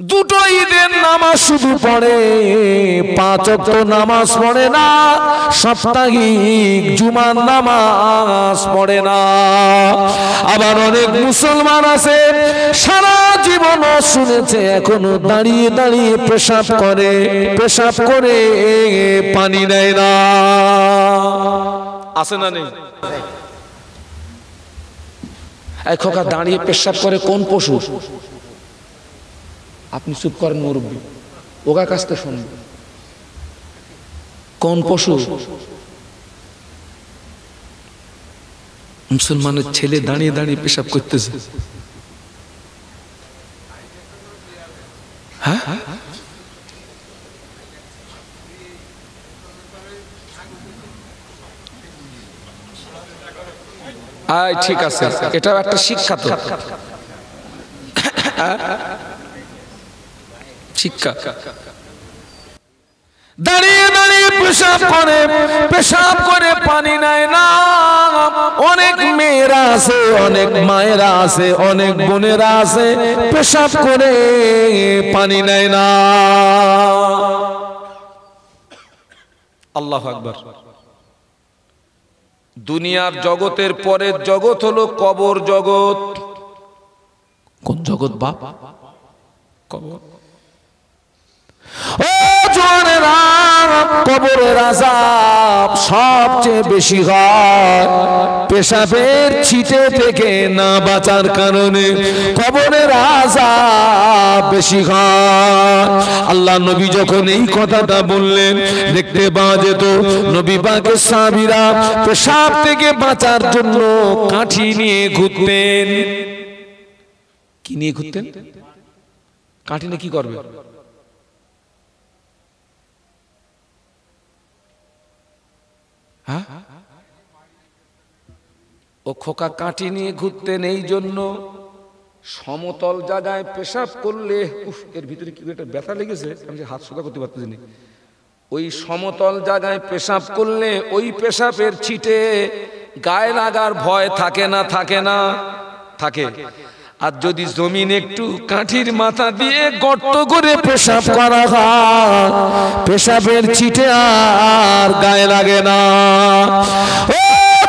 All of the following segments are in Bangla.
দুটো ঈদের নামাজ শুধু পড়ে, 5 ওয়াক্ত নামাজ পড়ে না, সাপ্তাহিক জুমার নামাজ পড়ে না। আবার অনেক মুসলমান আছে সারা জীবন শুনেছে এখনো দাঁড়িয়ে দাঁড়িয়ে পেশাব করে পানি নেয় না। আছে না নেই? এই খোকা দাঁড়িয়ে পেশাব করে কোন পশু? আপনি চুপ করেন মুরব্বী, ওগা কাছ থেকে শুনবেন। কোন পশু? মুসলমানের ছেলে দাঁড়িয়ে দাঁড়িয়ে পেশাব করতেছে। হ্যাঁ, ঠিক আছে, এটাও একটা শিক্ষা। তো শিক্ষা। দাঁড়িয়ে দাঁড়িয়ে পেশাব করে পানি নেয় না। অনেক মেয়েরা আছে, অনেক মায়েরা আছে, অনেক বোনেরা আছে পেশাব করে পানি নেয় না। আল্লাহু আকবার। দুনিয়ার জগতের পরের জগৎ হলো কবর জগৎ। কোন জগৎ বাপ? কবর। ও জোয়ানেরা, কবরের আযাব সবচেয়ে বেশি হয় পেশাবের ছিটে থেকে না বাঁচার কারণে। কবরের আযাব বেশি হয়। আল্লাহ নবী যখন এই কথাটা বললেন, দেখতে পাওয়া যেত নবী পাকের সাহাবীরা পেশাব থেকে বাঁচার জন্য কাঠি নিয়ে ঘুরতেন। কি নিয়ে ঘুরতেন? কাঠি নিয়ে কি করবে? ও খোকা কাঠি নিয়ে ঘুরতেন এই জন্য সমতল জায়গায় পেশাব করলে, এর ভিতরে কি একটা ব্যথা লেগেছে, আমি হাত সোজা করতে পারতেছি না। ওই সমতল জায়গায় পেশাব করলে ওই পেশাবের ছিটে গায়ে লাগার ভয় থাকে না? থাকে। আর যদি জমিন একটু কাঠির মাথা দিয়ে গর্ত করে পেশাব করা হয়, পেশাবের ছিটে আর গায়ে লাগে না। ও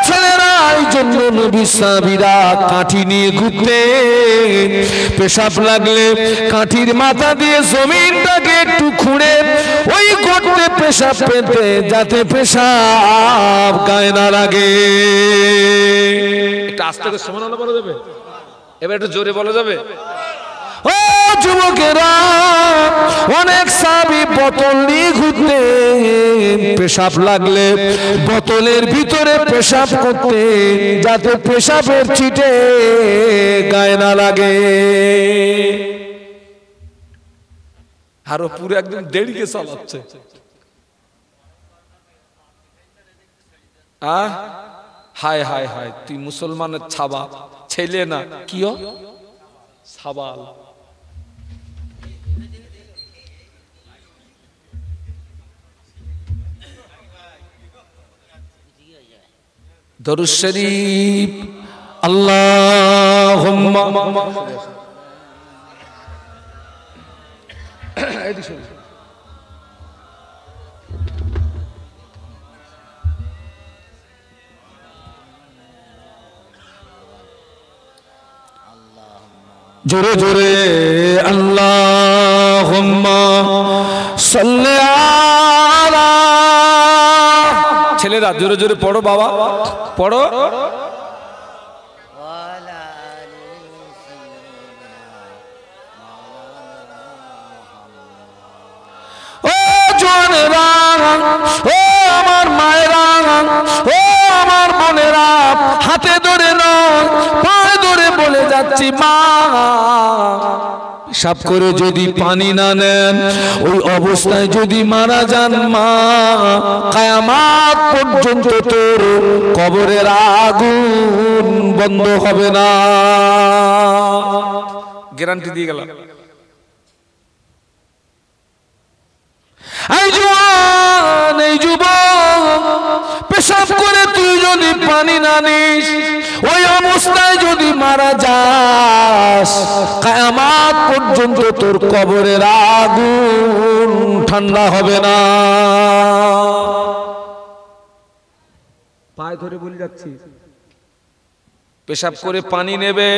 ছেলেরা, এই জন্য নবী সাহাবীরা কাঠি নিয়ে ঘুরতেন। পেশাব লাগলে কাঠির মাথা দিয়ে জমিনটাকে একটু খুঁড়ে ওই গর্তে পেশাব পেতে, যাতে পেশাব গায়ে না লাগে। এটা আস্তে করে সুবহানাল্লাহ বলা যাবে? এবার একটু জোরে বলা যাবে? ও যুবকেরা, অনেক সাহাবী বোতল নিয়ে ঘুরতেন। পেশাব লাগলে বোতলের ভিতরে পেশাব করতেন, যাতে পেশাবের ছিটে গায়ে না লাগে। আরো পুরো একদম দেড়িকে চালাচ্ছে। হায় হায় হায়, তুই মুসলমানের ছাবা, ছেলে না, কিও সাবাল। দরুদ শরীফ। আল্লাহুম্মা জোরে জোরে আল্লাহুম্মা সাল্লি আলা। ছেলেরা জোরে জোরে পড়ো, বাবা পড়ো। ও জোয়ানেরা, ও আমার মায়েরা, ও আমার বোনেরা, হাতে ধরে নয় পায়ে ধরে বলে যাচ্ছি, মা পেশাব করে যদি পানি না নেন, ওই অবস্থায় যদি মারা যান মা, কিয়ামত পর্যন্ত তোর কবরের আগুন বন্ধ হবে না। গ্যারান্টি দিয়ে গেলাম। এই জওয়ান, এই যুবক, পেশাব করে তুই যদি পানি না নিস, ওই অবস্থায় যদি মারা যাস কিয়ামত পর্যন্ত তোর কবরের আগুন ঠান্ডা হবে না। পায়ে ধরে বলে যাচ্ছি, পেশাব করে পানি নেবে,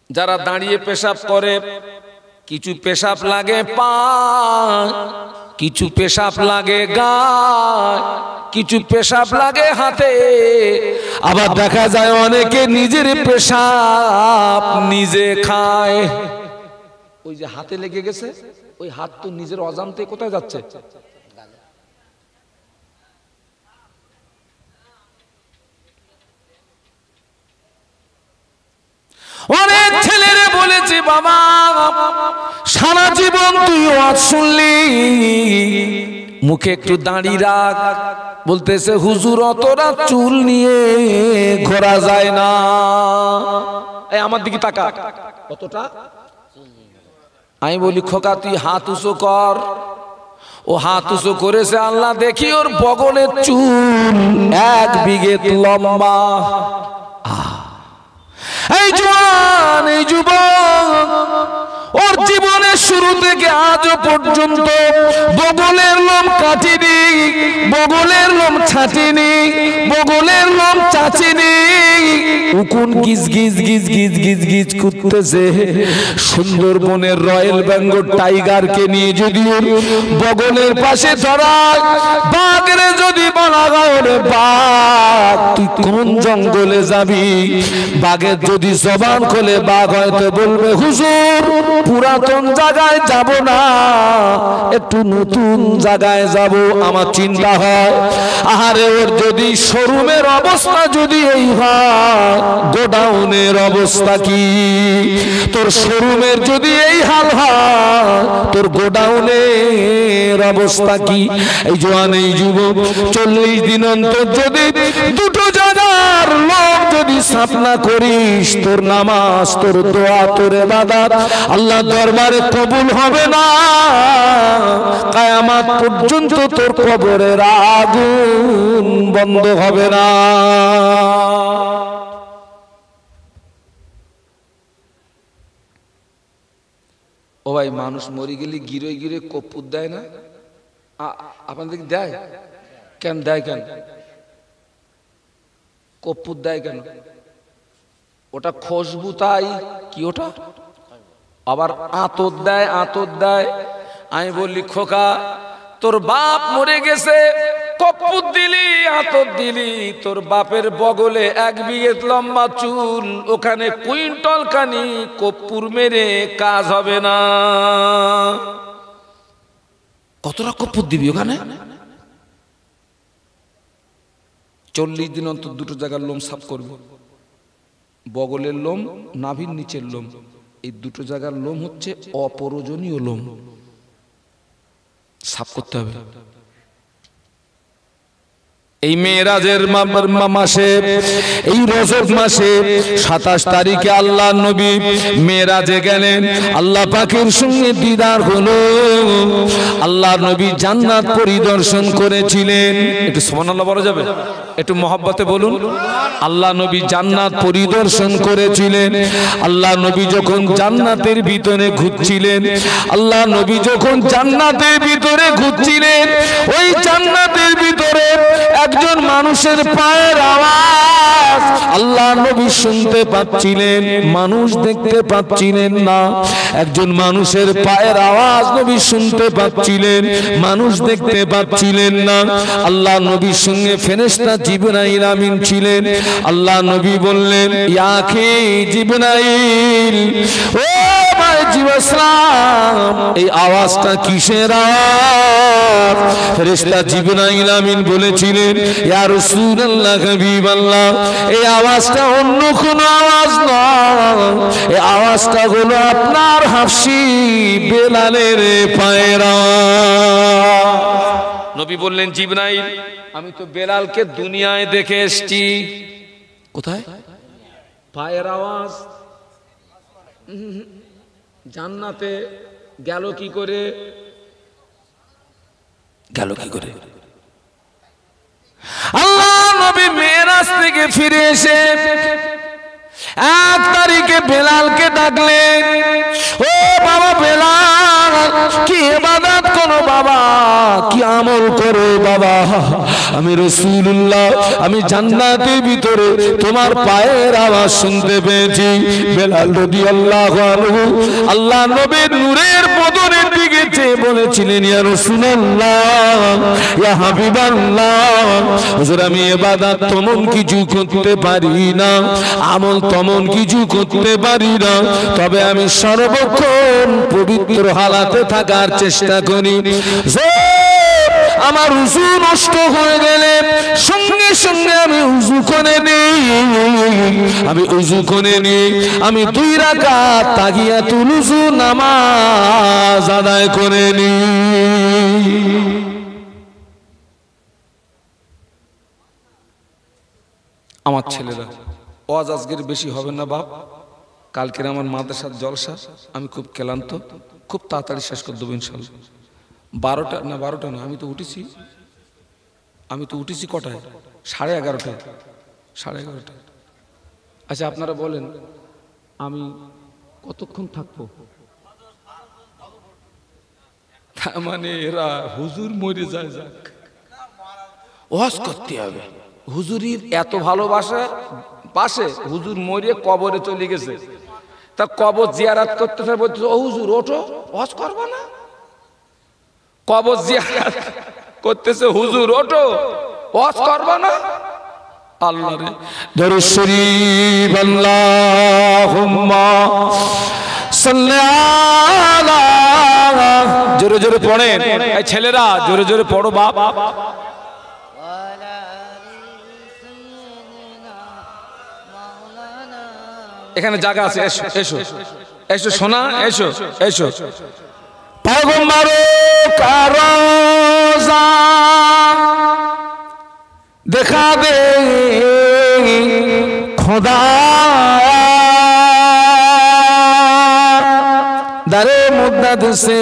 যারা দাঁড়িয়ে পেশাব করে কিছু পেশাব লাগে পায়, কিছু পেশাব লাগে গায়, কিছু পেশাব লাগে হাতে, আবার দেখা যায় অনেকে নিজের পেশাব নিজে খায়। ওই যে হাতে লেগে গেছে, ওই হাত তো নিজের অজান্তে কোথায় যাচ্ছে? অনেক ছেলেরে বলেছি বাবা সারা জীবন তুই ওয়াজ শুনলি, মুখে একটু দাঁড়ি রাখ, বলতেছে হুজুর অতটা চুল নিয়ে ঘোরা যায় না। এই আমার দিকে তাকা, কতটা? আমি বলি খোকা তুই হাত উঁচু কর। ও হাত উঁচু করেছে, আল্লাহ দেখি ওর বগলের চুল 1 বিঘে লম্বা। এই জওয়ান, এই যুবক, ওর জীবনের শুরু থেকে আজ পর্যন্ত বগলের লোম কাটিনি, বগলের লোম ছাটিনি, বগলের লোম চাচিনি। উকুন গিজ গিজ গিজ গিজ গিজ গিজ করতেছে। সুন্দরবনের রয়্যাল বেঙ্গল টাইগারকে নিয়ে যদি বগলের পাশে ধরায়, বাঘরে যদি বলা হয় রে বাঘ তুই কোন জঙ্গলে যাবি, বাঘের যদি জবান খোলে বাঘ হয়তো বলবে হুজুর পুরাতন জায়গায় যাব না, একটু নতুন জায়গায় যাব। আমার চিন্তা হয় আহারে ওর যদি শোরুমের অবস্থা যদি এই হয়, গোডাউনের অবস্থা কি? তোর শোরুমের যদি এই হাল হয়, তোর গোডাউনের অবস্থা কি? এই জওয়ান, এই যুবক, 40 দিন অন্তর যদি দুটো জায়গার লোক যদি সাফ না করিস, তোর নামাজ, তোর দোয়া, তোর ইবাদত আল্লাহ দরবারে কবুল হবে না। কিয়ামত পর্যন্ত তোর কবরের আগুন বন্ধ হবে না। ও ভাই, মানুষ মরে গেলে গিরে গিরে কর্পূর দেয় না? আপনাদের দেয় কেন? দেয় কেন? কর্পূর দেয় কেন? ওটা খুশবু, তাই কি ওটা? আবার আতর দেয়, আতর দেয়। আমি বললি খোকা তোর বাপ মরে গেছে, কর্পূর দিলি, আতর দিলি, তোর বাপের বগলে 1 বিঘে লম্বা চুল, ওখানে কুইন্টাল খানি কর্পূর মেরে কাজ হবে না। কতটা কর্পূর দিবি ওখানে? 40 দিন অন্তর দুটো জায়গার লোম সাফ করব। বগলের লোম, নাভির নিচের লোম, এই দুটো জায়গার লোম হচ্ছে অপ্রয়োজনীয় লোম, সাফ করতে হবে। এই মেরাজের মাসে, এই রজব মাসে 27 তারিখে আল্লাহ নবী মেরাজে গেলেন, আল্লাহ পাকের সঙ্গে দিদার হলো। আল্লাহ নবী জান্নাত পরিদর্শন করেছিলেন। একটু সুবহানাল্লাহ বলা যাবে? একটু মহব্বতে বলুন। আল্লাহ নবী জান্নাত পরিদর্শন করেছিলেন। আল্লাহ নবী যখন জান্নাতের ভিতরে ঘুরছিলেন, আল্লাহ নবী যখন জান্নাতের ভিতরে ঘুরছিলেন, ওই জান্নাতের ভিতরে একজন মানুষের পায়ের আওয়াজ আল্লাহ নবী শুনতে পাচ্ছিলেন, মানুষ দেখতে পাচ্ছিলেন না। একজন মানুষের পায়ের আওয়াজ নবী শুনতে পাচ্ছিলেন, মানুষ দেখতে পাচ্ছিলেন না। আল্লাহ নবীর সঙ্গে ফেরেশতা জিবরাইল আমিন ছিলেন। আল্লাহ নবী বললেন, ইয়া আখি জিবরাইল, ও ভাই জিবরাইল, এই আওয়াজটা কিসের আওয়াজ? ফেরেশতা জিবরাইল আমিন বলেছিলেন, ইয়া রাসূলুল্লাহ, হাবিবাল্লাহ, এই আওয়াজটা অন্য কোনো আওয়াজ নয়, এই আওয়াজটা হলো আপনার হাফসি বেলালের পায়ের আওয়াজ। নবী বললেন, জিবরাইল, আমি তো বেলালকে দুনিয়ায় দেখে এসেছি। কোথায়? পায়ের আওয়াজ। জান্নাতে গেল কি করে? গেল কি করে? আল্লাহ নবী মেরাজ থেকে ফিরে এসে 1 তারিখে বেলালকে ডাকলেন, ও বাবা বেলাল, কি ইবাদত করো বাবা, কি আমল করো বাবা? আমি রাসূলুল্লাহ, আমি জান্নাতের ভিতরে তোমার পায়ের আওয়াজ শুনতে পেয়েছি। বেলাল রাদিয়াল্লাহু আনহু আল্লাহ নবীর নূরের বদনের দিকে চেয়ে বলেছিলেন, ইয়া রাসূলুল্লাহ, ইয়া হাবিবাল্লাহ, হুজুর আমি ইবাদত তেমন কিছু করতে পারি না, আমল তেমন কিছু করতে পারি না, তবে আমি সর্বক্ষণ পবিত্র হালাতে থাকার চেষ্টা করি। আমার উযু নষ্ট হয়ে গেলে সঙ্গে সঙ্গে আমি উযু করে নিই, আমি উযু করে নিই, আমি 2 রাকাত তাহিয়াতুল উযু নামাজ আদায় করে নিই। আমার ছেলেরা, ওয়াজ আজকের বেশি হবে না বাপ, কালকের আমার মাদ্রাসার জলসা, আমি খুব ক্লান্ত, খুব তাড়াতাড়ি শেষ করে দেবো ইনশাল্লাহ। 12টা না, 12টা না, আমি তো উঠেছি কটায়? 11:30টায়, 11:30টায়। আচ্ছা আপনারা বলেন আমি কতক্ষণ থাকবো? তার মানে এরা হুজুর মরে যায়, যাক ওয়াজ করতে হবে। হুজুরির এত ভালোবাসা পাশে হুজুর মরে কবরে চলে গেছে, তা কবর জিয়ারত করতে বলছে, ও হুজুর ওঠো, ওয়াজ করবো না? কবর জিয়ারত করতেছে, হুজুর ওঠো, ওয়াজ করবো না? আল্লাহ রে, দরুদ শরীফ আল্লাহুম্মা সাল্লি আলা, জোরে জোরে পড়েন, এই ছেলেরা জোরে জোরে পড়ো বাপ। এখানে জায়গা আছে, এসো এসো এসো সোনা, এসো এসো। পয়গম্বর রওজা দেখা দে খোদা, দারে মুদ্দাদ সে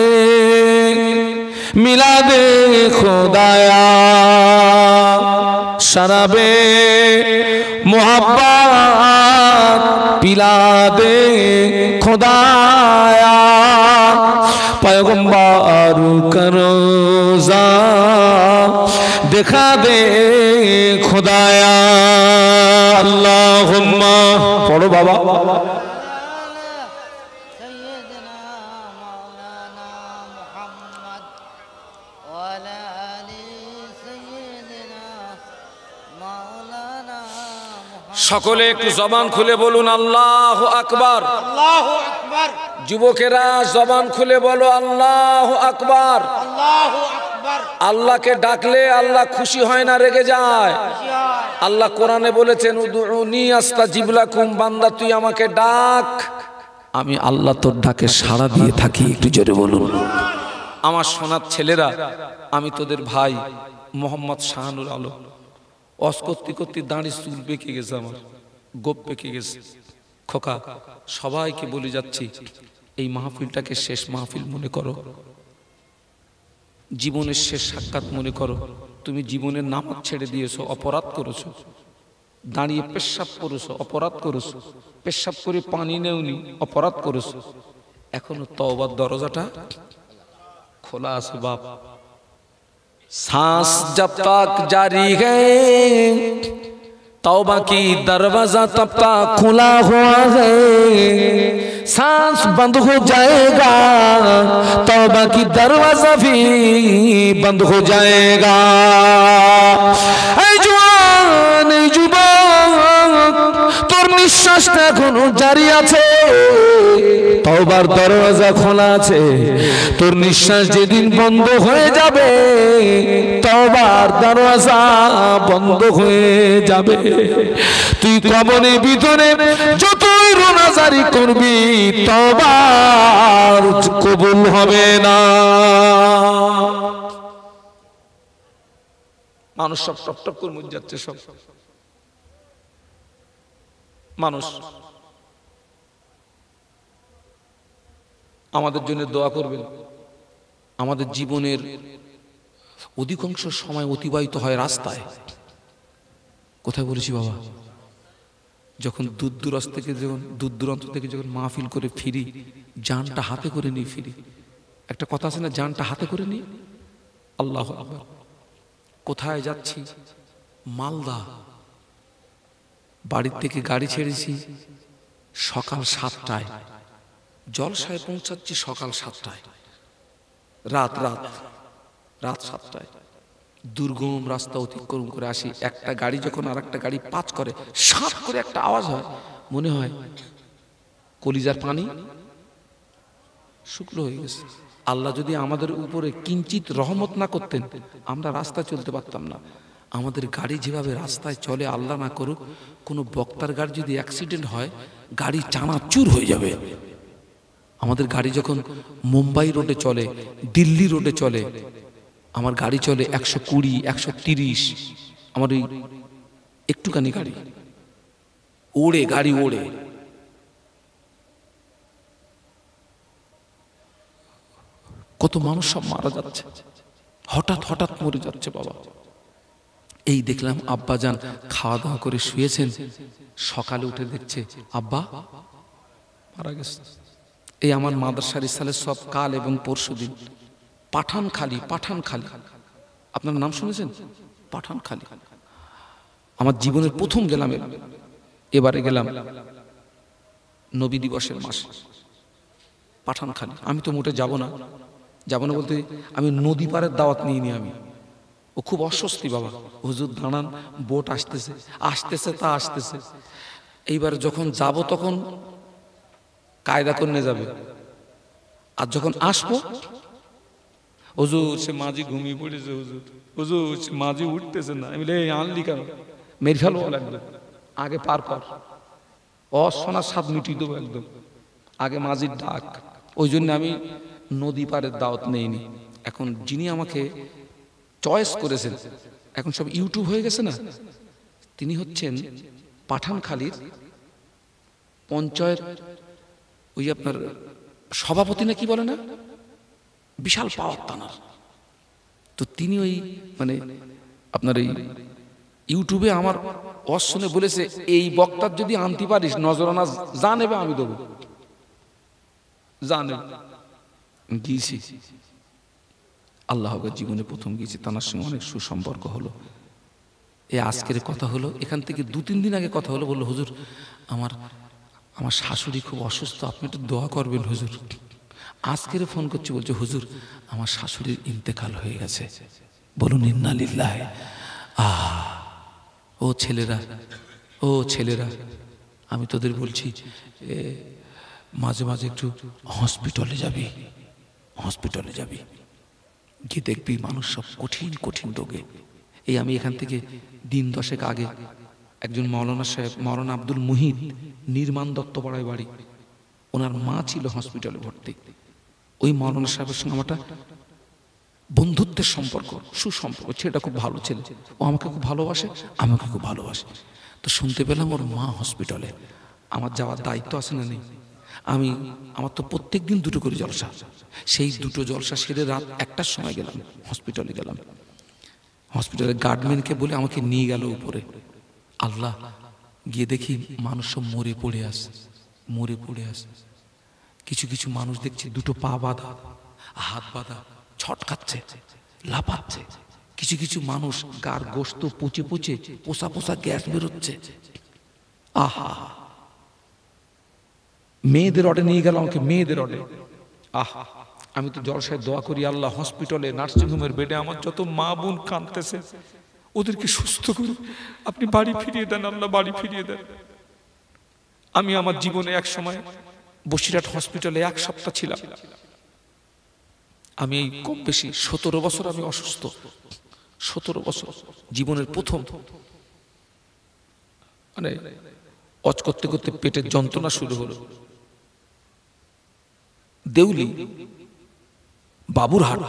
মিলা দে খোদায়া, শরাবে মোহাব্বত পিলা দে খোদায়া, পয়গম্বর কা রওজা দেখা দে খোদায়া। আল্লাহুম্মা পড়ো বাবা। সকলে একটু জবান খুলে বলুন আল্লাহু আকবার। আল্লাহু আকবার। যুবকেরা জবান খুলে বলো আল্লাহু আকবার। আল্লাহু আকবার। আল্লাহকে ডাকলে আল্লাহ খুশি হয় না, রেগে যায়। আল্লাহ কোরআনে বলেছেন, উদউনি আস্তাজিব লাকুম, বান্দা তুই আমাকে ডাক, আমি আল্লাহ তোর ডাকে সাড়া দিয়ে থাকি। একটু জোরে বলুন। আমার সোনার ছেলেরা, আমি তোদের ভাই মোহাম্মদ শাহানুর আলম। ওয়াজ করতে করতে দাঁড়িয়ে চুল পেকে গেছে, আমার গোপ পেকে গেছে। খোকা, সবাইকে বলে যাচ্ছি, এই মাহফিলটাকে শেষ মাহফিল মনে করো, জীবনের শেষ সাক্ষাৎ মনে করো। তুমি জীবনের নামাজ ছেড়ে দিয়েছো, অপরাধ করেছো, দাঁড়িয়ে পেশাব করেছো, অপরাধ করেছো, পেশাব করে পানি নেওনি, অপরাধ করেছো। এখনো তওবার দরজাটা খোলা আছে বাপ। सांस जब तक जारी है तौबा की दरवाजा तब तक खुला हुआ है, सांस बंद हो जाएगा तौबा की दरवाजा भी बंद हो जाएगा। ऐ जवान ऐ যুবক, তোর নিঃশ্বাসটা এখনো জারি আছে, তওবার দরজা খোলা আছে। তোর নিঃশ্বাস যেদিন বন্ধ হয়ে যাবে, তওবার দরজা বন্ধ হয়ে যাবে। তুই কবরের ভিতরে যতই রোনাজারি করবি, তওবার কবুল হবে না। মানুষ সব টপ টপ করে মরে যাচ্ছে, সব মানুষ। আমাদের জন্য দোয়া করবেন। আমাদের জীবনের অধিকাংশ সময় অতিবাহিত হয় রাস্তায়। কোথায় বলেছি বাবা? যখন দূর দূরান্ত থেকে যখন মাহফিল করে ফিরি, জানটা হাতে করে নিয়ে ফিরি। একটা কথা আছে না, জানটা হাতে করে নিই। আল্লাহু আকবার। কোথায় যাচ্ছি? মালদা। বাড়ির থেকে গাড়ি ছেড়েছি সকাল 7টায়, জলসায় পৌঁছাচ্ছি সকাল 7টায়, রাত 7টায়। দুর্গম রাস্তা অতিক্রম করে আসি। একটা গাড়ি যখন আর একটা গাড়ি পাঁচ করে, সাত করে একটা আওয়াজ হয়, মনে হয় কলিজার পানি শুকনো হয়ে গেছে। আল্লাহ যদি আমাদের উপরে কিঞ্চিত রহমত না করতেন, আমরা রাস্তায় চলতে পারতাম না। আমাদের গাড়ি যেভাবে রাস্তায় চলে, আল্লাহ না করুক কোনো বক্তার গাড়ি যদি অ্যাক্সিডেন্ট হয়, গাড়ি চানাচুর হয়ে যাবে। আমাদের গাড়ি যখন মুম্বাই রোডে চলে, দিল্লি রোডে চলে, আমার গাড়ি চলে 120, 130। আমার ওই একটুখানি গাড়ি ওড়ে। কত মানুষ সব মারা যাচ্ছে, হঠাৎ মরে যাচ্ছে বাবা। এই দেখলাম আব্বাজান খাওয়া দাওয়া করে শুয়েছেন, সকালে উঠে দেখছে আব্বা মারা গেছে। এই আমার মাদ্রাসার ইসালে সব কাল এবং পরশুদিন পাঠানখালী। আপনার নাম শুনেছেন? পাঠানখালী। আমার জীবনের প্রথম গেলাম, এবারে গেলাম নবী দিবসের মাসে পাঠানখালী। আমি তো মোটে যাব না বলতে, আমি নদী পারের দাওয়াত নিইনি আমি। ও খুব অস্বস্তি বাবা, হুজুর দাঁড়ান, বোট আসতেছে। এইবার যখন যাব তখন কায়দা করে নিয়ে যাবে, আর যখন আসবো, হুজুর সে মাঝি ঘুমিয়ে পড়েছে, হুজুর সে মাঝি উঠতেছে না। আমি আনলি কেন? মেরে ফেলবো একদম, আগে পার কর, অশোনার স্বাদ মিটিয়ে দেবো একদম, আগে মাঝির ডাক। ওই জন্য আমি নদী পারের দাওয়াত নেইনি। এখন যিনি আমাকে চয়েস করেছেন, এখন সব ইউটিউব হয়ে গেছে না, তিনি হচ্ছেন পাঠানখালীর পঞ্চায়েত ওই আপনার সভাপতি না কি বলে না, বিশাল পাওয়ার তানার। তো তিনি ওই মানে আপনার এই ইউটিউবে আমার শুনে বলেছে, এই বক্তার যদি আনতে পারিস নজরানা যা নেবে আমি দেবো, জানে গিয়েছি। আল্লাহ জীবনে প্রথম গিয়েছি, তার সঙ্গে অনেক সুসম্পর্ক হলো। এই আজকের কথা হলো, এখান থেকে 2-3 দিন আগে কথা হলো, বললো হুজুর আমার শাশুড়ি খুব অসুস্থ, আপনি একটু দোয়া করবেন হুজুর। আজকের ফোন করছি, বলছে হুজুর আমার শাশুড়ির ইন্তেকাল হয়ে গেছে, বলুন ইন্না লিল্লাহি। ও ছেলেরা, আমি তোদের বলছি মাঝে মাঝে একটু হসপিটালে যাবি, গিয়ে দেখবি মানুষ সব কঠিন রোগে। এই আমি এখান থেকে দিন 10 আগে একজন মৌলানা সাহেব, মৌলানা আব্দুল মুহিত, নির্মাণ দত্তপাড়ায় বাড়ি, ওনার মা ছিল হসপিটালে ভর্তি। ওই মৌলানা সাহেবের সঙ্গে আমারটা বন্ধুত্বের সম্পর্ক, সুসম্পর্ক। ছেলেটা খুব ভালো ছেলে, ও আমাকে খুব ভালোবাসে, আমাকে খুব ভালোবাসে। তো শুনতে পেলাম ওর মা হসপিটালে। আমার যাওয়ার দায়িত্ব আছে না নেই? আমার তো প্রত্যেক দিন 2টো করে জলসা, সেই 2টো জলসা সেরে রাত 1টার সময় গেলাম হসপিটালে। হসপিটালের গার্ডম্যানকে বলে আমাকে নিয়ে গেল উপরে। আল্লাহ, গিয়ে দেখি মানুষ সব মরে পড়ে আসে। কিছু মানুষ দেখছি 2টো পা বাঁধা, হাত বাঁধা, ছটকাচ্ছে, লাফাচ্ছে। কিছু মানুষ গার গোস্ত পচে পোষা গ্যাস বেরোচ্ছে। আহা, মেয়েদের অর্ডে নিয়ে গেল আমাকে, মেয়েদের অর্ডে। আহা, আমি তো জলসায় দোয়া করি, আল্লাহ হসপিটালে নার্সিংহোমের বেডে আমার যত মা বোন কাঁদতেছে, ওদেরকে সুস্থ করুন, আপনি বাড়ি ফিরিয়ে দেন, আল্লাহ বাড়ি ফিরিয়ে দেন। আমি আমার জীবনে এক সময় বসিরহাট হসপিটালে 1 সপ্তাহ ছিলাম। আমি এই কম বেশি 17 বছর আমি অসুস্থ, 17 বছর জীবনের প্রথম। মানে অজ করতে পেটের যন্ত্রণা শুরু হলো। দেউলি, বাবুরহাট,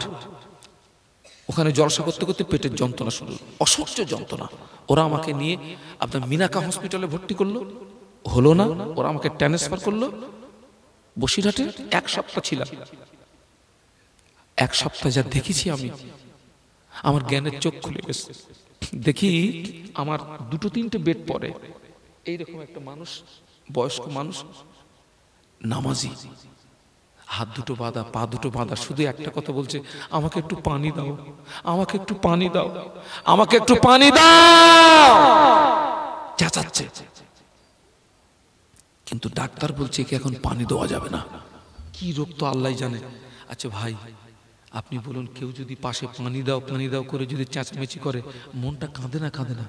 ওখানে জলসা করতে পেটের যন্ত্রণা শুরু হলো, অসহ্য যন্ত্রণা। ওরা আমাকে নিয়ে আপনার মিনাকা হসপিটালে ভর্তি করলো, হলো না, ওরা আমাকে ট্রান্সফার করলো বসিরহাটে। 1 সপ্তাহ ছিলাম। 1 সপ্তাহ যা দেখেছি আমি, আমার জ্ঞানের চোখ খুলে গেছে। দেখি আমার দুটো তিনটে বেড পরে এইরকম একটা মানুষ, বয়স্ক মানুষ, নামাজি, হাত দুটো বাঁধা, পা দুটো বাঁধা, শুধু একটা কথা বলছে, আমাকে একটু পানি দাও, আমাকে একটু পানি দাও, আমাকে একটু পানি দাও, চেঁচাচ্ছে। কিন্তু ডাক্তার বলছে কি এখন পানি দেওয়া যাবে না, কি রোগ তো আল্লাহ জানে। আচ্ছা ভাই আপনি বলুন, কেউ যদি পাশে পানি দাও পানি দাও করে যদি চেঁচামেচি করে, মনটা কাঁদে না কাঁদে না?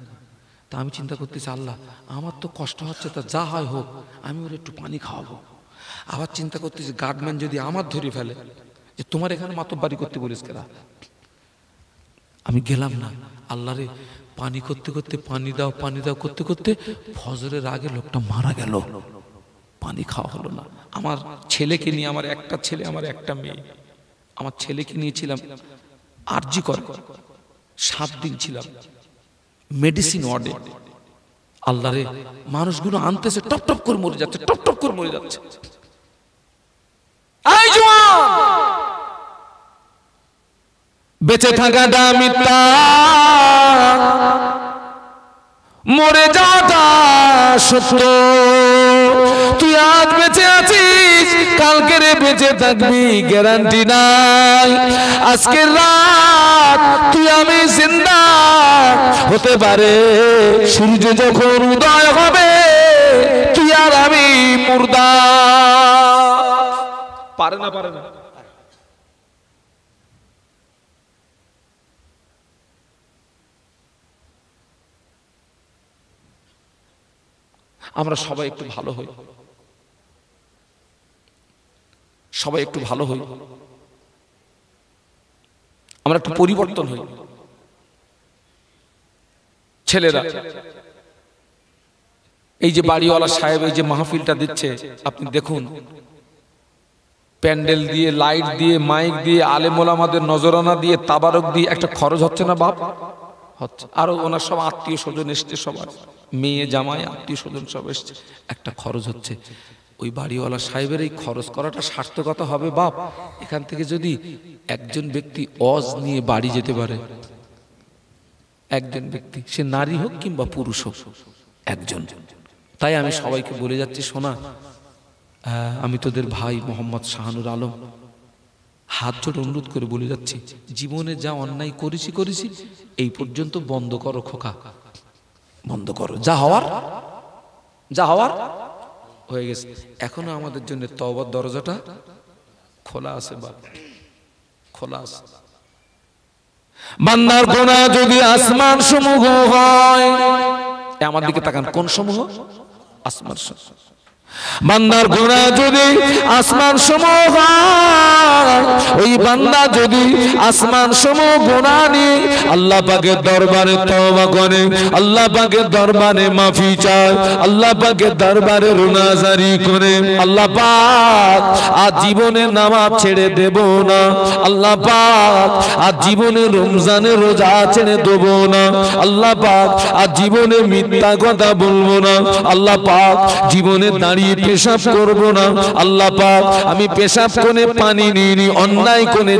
তা আমি চিন্তা করতেছি, আল্লাহ আমার তো কষ্ট হচ্ছে, তা যা হয় হোক আমি ওর একটু পানি খাওয়াবো। আবার চিন্তা করতেছি, গার্ডম্যান যদি আমার ধরে ফেলে যে তোমার এখানে মাতব্বারি করতে বলিস কেনা, আমি গেলাম না। আল্লাহরে পানি করতে করতে, পানি দাও করতে করতে ফজরের আগে লোকটা মারা গেল, পানি খাওয়া হলো না। আমার ছেলেকে নিয়ে, আমার একটা ছেলে আমার একটা মেয়ে, আমার ছেলেকে নিয়েছিলাম আরজি করে 7 দিন ছিলাম মেডিসিন ওয়ার্ডে। আল্লাহরে মানুষগুলো আনতেছে, টপ টপ করে মরে যাচ্ছে, টপ টপ করে মরে যাচ্ছে। এই জওয়ান, বেঁচে থাকাটা মিথ্যা, মরে যাওয়াটা সত্য। তুই আজ বেঁচে আছিস, কালকে রে বেঁচে থাকবি গ্যারান্টি নাই। আজকের রাত তুই আমি জিন্দা হতে পারে, সূর্য যখন উদয় হবে তুই আর আমি মুর্দা। পারে না, পারে না। আমরা সবাই একটু ভালো হই, সবাই একটু ভালো হই, আমরা একটু পরিবর্তন হই। ছেলেরা, এই যে বাড়িওয়ালা সাহেব এই যে মাহফিলটা দিচ্ছে, আপনি দেখুন, প্যান্ডেল দিয়ে, লাইট দিয়ে, মাইক দিয়ে, আলেম ওলামাদের নজরানা দিয়ে, তাবারক দিয়ে একটা খরচ হচ্ছে না বাপ? হচ্ছে। আরো ওনার সব আত্মীয় স্বজন এসছে, সবার মেয়ে জামাই আত্মীয় স্বজন সব এসছে, একটা খরচ হচ্ছে। ওই বাড়িওয়ালা সাহেবের এই খরচ করাটা সার্থকতা হবে বাপ? এখান থেকে যদি একজন ব্যক্তি অজ নিয়ে বাড়ি যেতে পারে, একজন ব্যক্তি, সে নারী হোক কিংবা পুরুষ হোক, একজন। তাই আমি সবাইকে বলে যাচ্ছি, শোনা, আমি তোদের ভাই মোহাম্মদ শাহানুর আলম, হাত জোড় অনুরোধ করে বলে যাচ্ছি, জীবনে যা অন্যায় করেছি এই পর্যন্ত বন্ধ করো খোকা, বন্ধ করো। যা হওয়ার হয়ে গেছে। এখনো আমাদের জন্য তওবার দরজাটা খোলা আছে বাপ, খোলা আছে। বান্দার গুনাহ যদি আসমান সমূহ হয়, আমার দিকে তাকান, কোন সমূহ? আসমান সমূহ। বান্দার গুনাহ যদি আসমান সমূহ হয়, ওই বান্দা যদি আসমান সমূহ গুনাহ নিয়ে আল্লাহ পাকের দরবারে তওবা করে, আল্লাহ পাকের দরবারে মাফি চায়, আল্লাহ পাকের দরবারে রুনাজারি করে, আল্লাহ পাক আজ জীবনে নামাজ ছেড়ে দেব না, আল্লাহ পাক আজ জীবনে রমজানের রোজা ছেড়ে দেব না, আল্লাহ পাক আজ জীবনে মিথ্যা কথা বলবো না, আল্লাহ পাক জীবনে দাঁড়িয়ে পেশাব করব না, আল্লাহ পাক আমি পেশাব কোণে পানি নিইনি, অন্যায় কোণে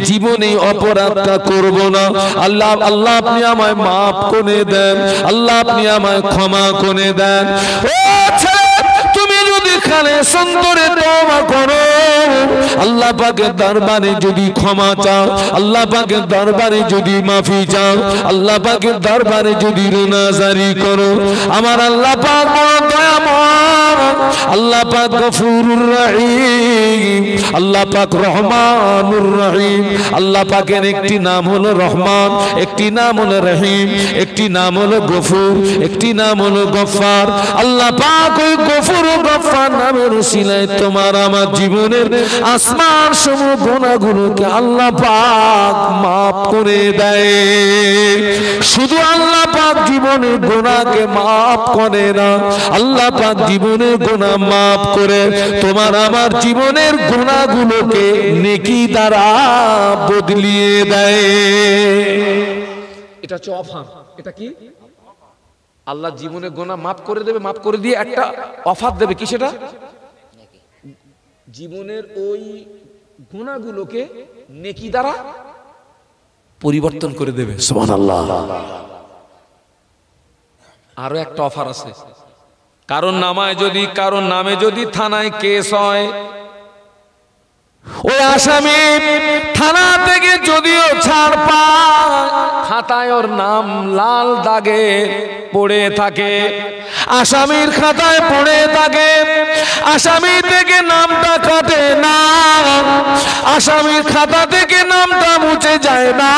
জীবনে অপরাধটা করব না, আল্লাহ আল্লাহ আপনি আমায় মাফ করে দেন, আল্লাহ আপনি আমায় ক্ষমা করে দেন। ও ছেলে, তুমি যদি খালে সুন্দরে তওবা করো, আল্লাহ পাকের দরবারে যদি ক্ষমা চাও, আল্লাহ পাকের দরবারে যদি মাফি চাও, আল্লাহ পাকের দরবারে যদি রুনাজারি করো, আমার আল্লাহ পাক বড় দয়াময়, আল্লাহ পাক গফুরুর রহিম, আল্লাহ পাক রহমানুর রহিম। আল্লাহ পাকের একটি নাম হলো রহমান, একটি নাম হলো রহিম, একটি নাম হলো গফুর, একটি নাম হলো গফফার। আল্লাহ পাক ওই গফুর ও গফফার নামের উসিলায় তোমার আমার জীবনের আসমান সমূহ গুনাহগুলোকে আল্লাহ পাক মাফ করে দেয়। শুধু আল্লাহ পাক জীবনের গুনাহকে মাফ করে না, আল্লাহ পাক জীবনের গুনাহ মাফ করে তোমার আমার জীবনের গুনাহগুলোকে নেকি দ্বারা বদলিয়ে দেয়। এটা হচ্ছে অফার। এটা কি? আল্লাহ জীবনের গুনাহ মাফ করে দেবে, মাফ করে দিয়ে একটা অফার দেবে। কি সেটা? জীবনের ওই গুনাহগুলোকে নেকি দ্বারা পরিবর্তন করে দেবে। সুবহানাল্লাহ। আরো একটা অফার আছে, কারণ নামে যদি থানায় কেস হয়, ওই আসামি থানা থেকে যদিও ছাড় পায়, খাতায় ওর নাম লাল দাগে পড়ে থাকে, আসামির খাতায় পড়ে থাকে, আসামি থেকে নামটা কাটে না, আসামির খাতা থেকে নামটা মুছে যায় না।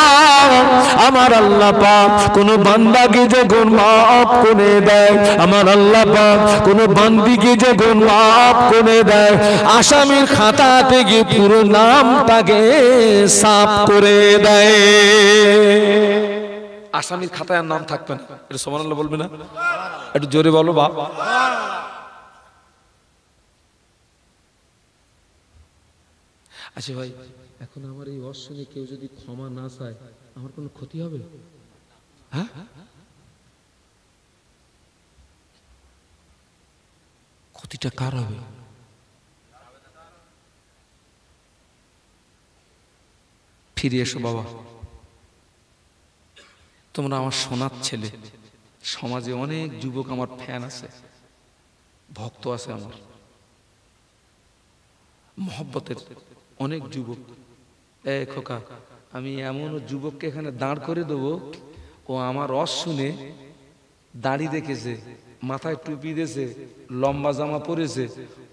আমার আল্লাহ পাক কোন বান্দাকে যখন মাফ করে দেয়, আমার আল্লাহ পাক কোন বান্দিকে যখন মাফ করে দেয়, আসামির খাতা থেকে পুরো নামটাকে সাফ করে দেয়। আসামির খাতায় আর নাম থাকবে না। এটা সুবহানাল্লাহ বলবে না? একটু জোরে বলো বাপ। আচ্ছা ভাই, এখন আমার এই অশ্বিনে কেউ যদি ক্ষমা না চায়, আমার কোনো ক্ষতি হবে? হ্যাঁ, ক্ষতিটা কার হবে? ফিরে এসো বাবা, তোমরা আমার সোনার ছেলে। সমাজে অনেক যুবক আমার ফ্যান আছে, ভক্ত আছে, আমার মহব্বতের অনেক যুবক। খোকা, আমি এমন যুবককে এখানে দাঁড় করে দেবো, ও আমার রস শুনে দাড়ি রেখেছে, মাথায় টুপি দিয়েছে, লম্বা জামা পরেছে,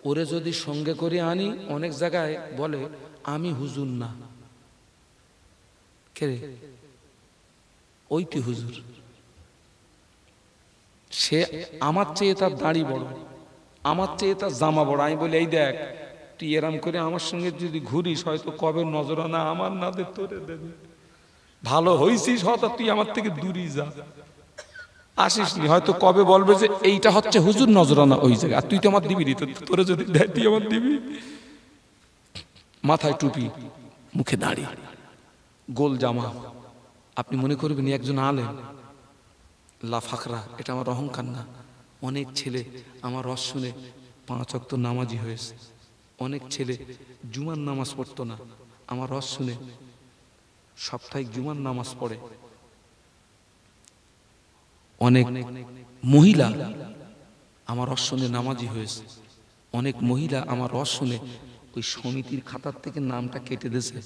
ওরে যদি সঙ্গে করে আনি, অনেক জায়গায় বলে আমি হুজুর না। কে রে? ওইটি হুজুর। সে আমার চেয়ে তার দাড়ি বড়, আমার চেয়ে তার জামা বড়। আমি বলি, এই দেখ, তুই এরাম করে আমার সঙ্গে যদি ঘুরিস, হয়তো কবে নজরানা আমার না দে, তোরে দেবে। ভালো হইছিস, হয়তো তুই আমার থেকে দূরই যা, আসিস নি, হয়তো কবে বলবে যে এইটা হচ্ছে হুজুর, নজরানা ওই জায়গায়, আর তুই তো আমার দিবি নি, তোরে যদি দেয় তুই আমার দিবি। মাথায় টুপি, মুখে দাড়ি, গোল জামা। আপনি মনে করবেন একজন আলেম, লা ফাকরা, এটা আমার অহংকার না। অনেক ছেলে আমার রস শুনে 5 ওয়াক্ত নামাজি হয়েছে, অনেক ছেলে জুমার নামাজ পড়তো না, আমার রস শুনে সাপ্তাহিক জুমার নামাজ পড়ে। অনেক মহিলা আমার রস শুনে নামাজি হয়েছে, অনেক মহিলা আমার রস শুনে ওই সমিতির খাতার থেকে নামটা কেটে দিয়েছে।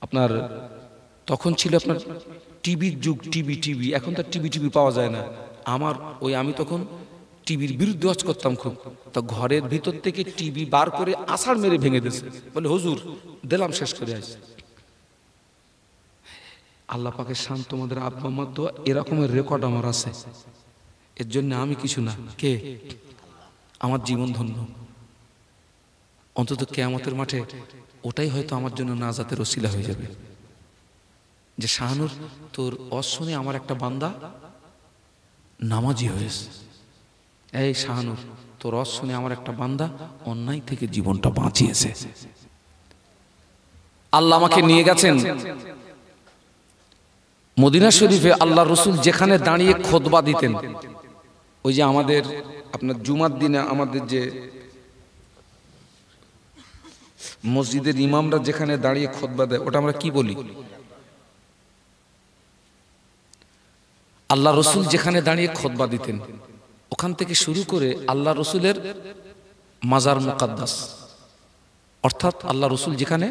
আপনার তখন ছিল আপনার টিভির যুগ, টিভি, এখন তো টিভি পাওয়া যায় না। আমি তখন টিভির বিরুদ্ধে ওয়াজ করতাম খুব। তো ঘরের ভিতর থেকে টিভি বার করে আষাঢ় মেরে ভেঙে দিয়েছে, বলে হুজুর দিলাম, শেষ করে আসি। আল্লাহ পাকের শান, তোমাদের আব্বা আম্মার দোয়া, এরকমের রেকর্ড আমার আছে। এর জন্য আমি কিছু না, কে? আমার জীবন ধন্য। অন্তত কিয়ামতের মাঠে ওটাই হয়তো আমার জন্য নাজাতের ওসিলা হয়ে যাবে, যে শাহানুর, তোর অশুনে আমার একটা বান্দা নামাজি হয়েছে। এই শাহানুর, তোর অশুনে আমার একটা বান্দা অন্যায় থেকে জীবনটা বাঁচিয়েছে। আল্লাহ আমাকে নিয়ে গেছেন মদিনা শরীফে। আল্লাহ রসুল যেখানে দাঁড়িয়ে খুতবা দিতেন, ওই যে আমাদের আপনার জুমার দিনে আমাদের যে মসজিদের ইমামরা যেখানে দাঁড়িয়ে খুতবা দেয়, ওটা আমরা কি বলি? আল্লাহ রসুল যেখানে দাঁড়িয়ে খুতবা দিতেন, ওখান থেকে শুরু করে আল্লাহ রসুলের মাজার মুকাদ্দাস, অর্থাৎ আল্লাহ রসুল যেখানে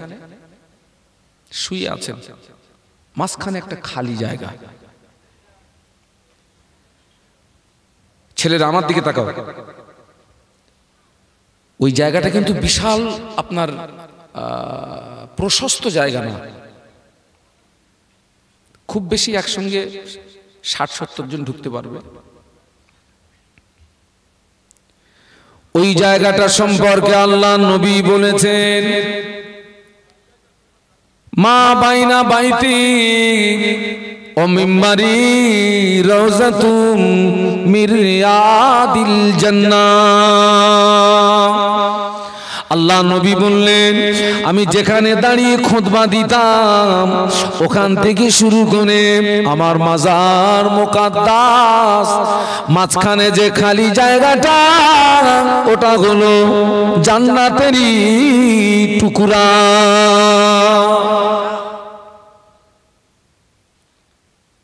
শুয়ে আছেন, মাঝখানে একটা খালি জায়গা। ছেলেরা আমার দিকে তাকাও, ওই জায়গাটা কিন্তু বিশাল, আপনার প্রশস্ত জায়গা না, খুব বেশি একসঙ্গে 60-70 জন ঢুকতে পারবে। ওই জায়গাটা সম্পর্কে আল্লাহ নবী বলেছেন, মা বাইনা বাইতি ও মিম্বারি রওজাতুম মির রিয়াদিল জান্নাহ। আল্লাহ নবী বললেন, আমি যেখানে দাঁড়িয়ে খুতবা দিতাম ওখান থেকে শুরু করে আমার মাজার মুকাদ্দাস মাঝখানে যে খালি জায়গাটা ওটা হলো জান্নাতেরই টুকরা।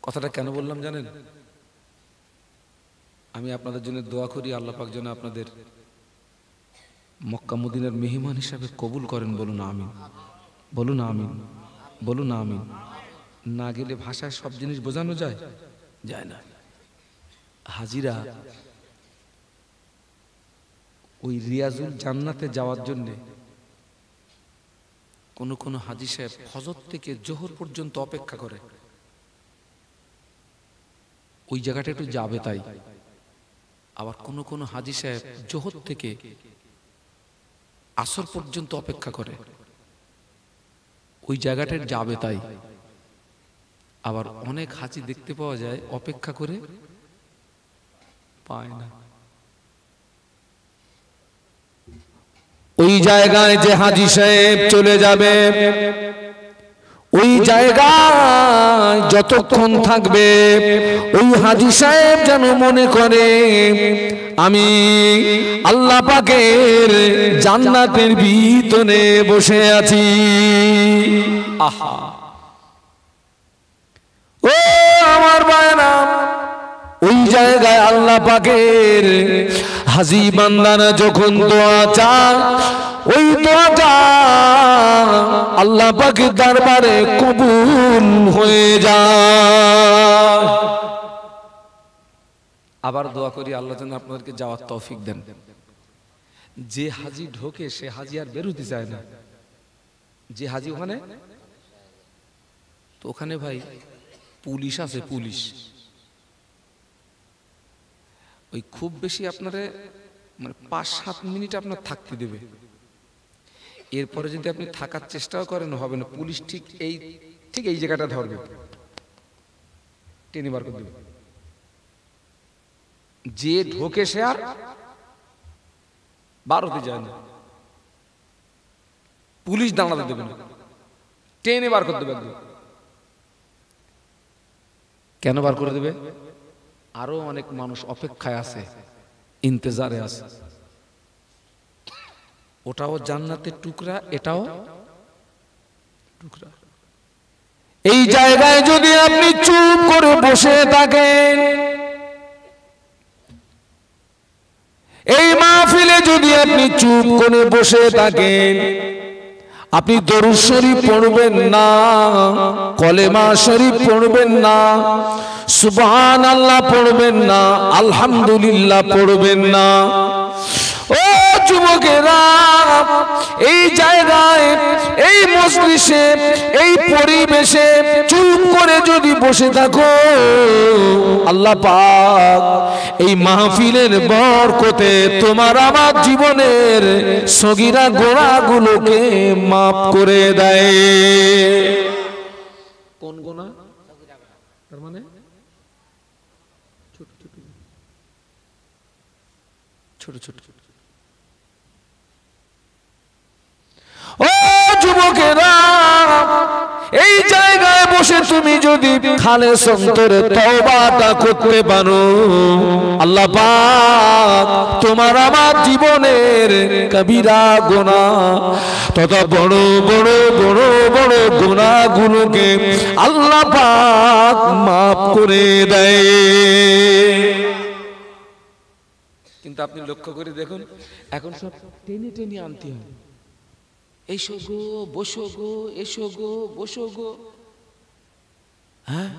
কথাটা কেন বললাম জানেন? আমি আপনাদের জন্য দোয়া করি, আল্লাহ পাক যেন আপনাদের মক্কা মদিনার মেহমান হিসাবে কবুল করেন। বলুন আমিন, বলুন আমিন, বলুন আমিন। না গেলে ভাষায় সব জিনিস বোঝানো যায় যায় না। হাজিরা ওই রিয়াজুল জান্নাতে যাওয়ার জন্য কোন কোন হাজি সাহেব ফজর থেকে জোহর পর্যন্ত অপেক্ষা করে। ওই জায়গাটা একটু যাবে তাই। আবার কোন কোন হাজি সাহেব জোহর থেকে আসর পর্যন্ত অপেক্ষা করে, ওই জায়গাটার যাবে তাই। আবার অনেক হাজি দেখতে পাওয়া যায় অপেক্ষা করে পায় না। ওই জায়গায় যে হাজি সাহেব চলে যাবে, ওই জায়গায় যতক্ষণ থাকবে ওই হাজি সাহেব যেন মনে করে আমি আল্লাহ পাকের জান্নাতের ভিতরে বসে আছি। আহা, ও আমার ভাইরা, ওই জায়গায় আল্লাহ পাকের হাজি বান্দারা যখন দোয়া চায়, ওই দোয়াটা আল্লাহ পাকের দরবারে কবুল হয়ে যায়। আবার দোয়া করি আল্লাহ যেন আপনাদেরকে যাওয়ার তৌফিক দেন। যে হাজি ঢোকে সে হাজি আর বেরোতে চায় না। যে হাজি ওখানে, তো ওখানে ভাই পুলিশ আছে, পুলিশ। ওই খুব বেশি আপনারে মানে 5-7 মিনিট আপনার থাকতে দেবে। এরপরে যদি আপনি থাকার চেষ্টাও করেন হবে না। পুলিশ ঠিক এই জায়গাটা ধরবে, টেনে বার করে দেবে। যে ঢোকে সে আর বার হতে যায় না। পুলিশ দাঁড়াতে দেবে না, টেনে বার করে দেবে একদম। কেন বার করে দেবে? আরো অনেক মানুষ অপেক্ষায় আছে, ইন্তজারে আছে। ওটাও জান্নাতের টুকরা, এটাও টুকরা। এই জায়গায় যদি আপনি চুপ করে বসে থাকেন, এই মাহফিলে যদি আপনি চুপ করে বসে থাকেন, আপনি দরুদ শরীফ পড়বেন না, কলেমা শরীফ পড়বেন না, সুবহানাল্লাহ পড়বেন না, আলহামদুলিল্লাহ পড়বেন না, ও যুবকেরা, এই জায়গায়, এই মজলিসে, এই পরিবেশে চুপ করে যদি বসে থাকো, আল্লাহ পাক এই মাহফিলের বরকতে তোমার আমার জীবনের সগীরা গোনাগুলোকে মাফ করে দেয়। কোন গোনা? তার মানে ছোট ছোট ছোট ছোট। ও যুবকেরা, এই জায়গায় বসে তুমি যদি খালেস অন্তরে তওবাটা করতে পারো, আল্লাহ পাক তোমার আমার জীবনের কবিরা গুনাহ তথা বড় বড় বড় বড় গুনাহগুলোকে আল্লাহ পাক মাফ করে দেয়। কিন্তু আপনি লক্ষ্য করে দেখুন, এখন সব টেনে টেনে আনতে হয়। এসো গো, বসো গো, এসো গো, বসো গো। হ্যাঁ,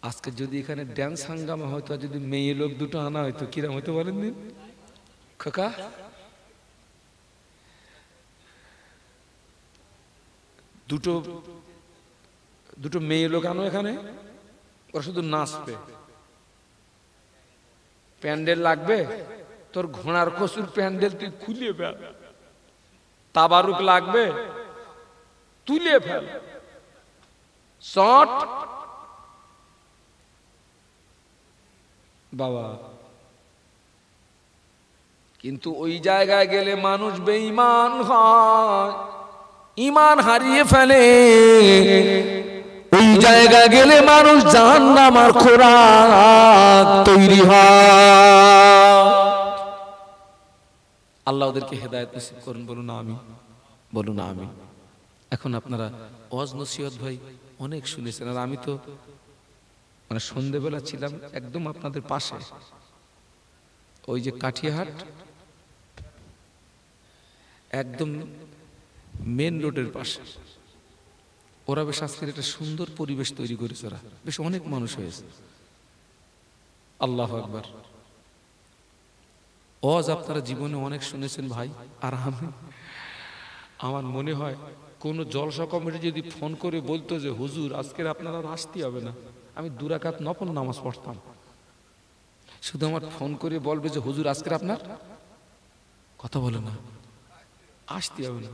আজকে যদি এখানে ড্যান্স হাঙ্গামা হয়তো, যদি মেয়ে লোক দুটো আনা হয়তো কিরম হয়তো বলেন দিন খোকা? দুটো মেয়ে লোক আনো এখানে, ওরা শুধু নাচবে। প্যান্ডেল লাগবে, তোর ঘোড়ার কসুর প্যান্ডেল তুই খুলে ফেল। তাবারুক লাগবে, তুলে ফেল। শট বাবা, কিন্তু ওই জায়গায় গেলে মানুষ বেঈমান হয়, ঈমান হারিয়ে ফেলে। ওই জায়গায় গেলে মানুষ জাহান্নামের খোরাক তৈরি হয়। আল্লাহ ওদেরকে হেদায়েত নসিব করুন, বলুন আমিন, বলুন আমিন। এখন আপনারা ওয়াজ নসিহত ভাই অনেক শুনেছেন, আর আমি তো মানে সন্ধ্যেবেলা ছিলাম একদম আপনাদের পাশে, ওই যে কাঠিয়াহাট একদম মেন রোডের পাশে। ওরা বেশ আজকের একটা সুন্দর পরিবেশ তৈরি করেছে, ওরা বেশ অনেক মানুষ হয়েছে। আল্লাহু আকবার। ওয়াজ আপনারা জীবনে অনেক শুনেছেন ভাই, আর আমার মনে হয় কোন জলসা কমিটি যদি ফোন করে বলতো যে হুজুর আজকের আপনারা আসতে হবে না, আমি 2 রাকাত নফল নামাজ পড়তাম। শুধু আমার ফোন করে বলবে যে হুজুর আজকের আপনার কথা বলে না, আসতে হবে না,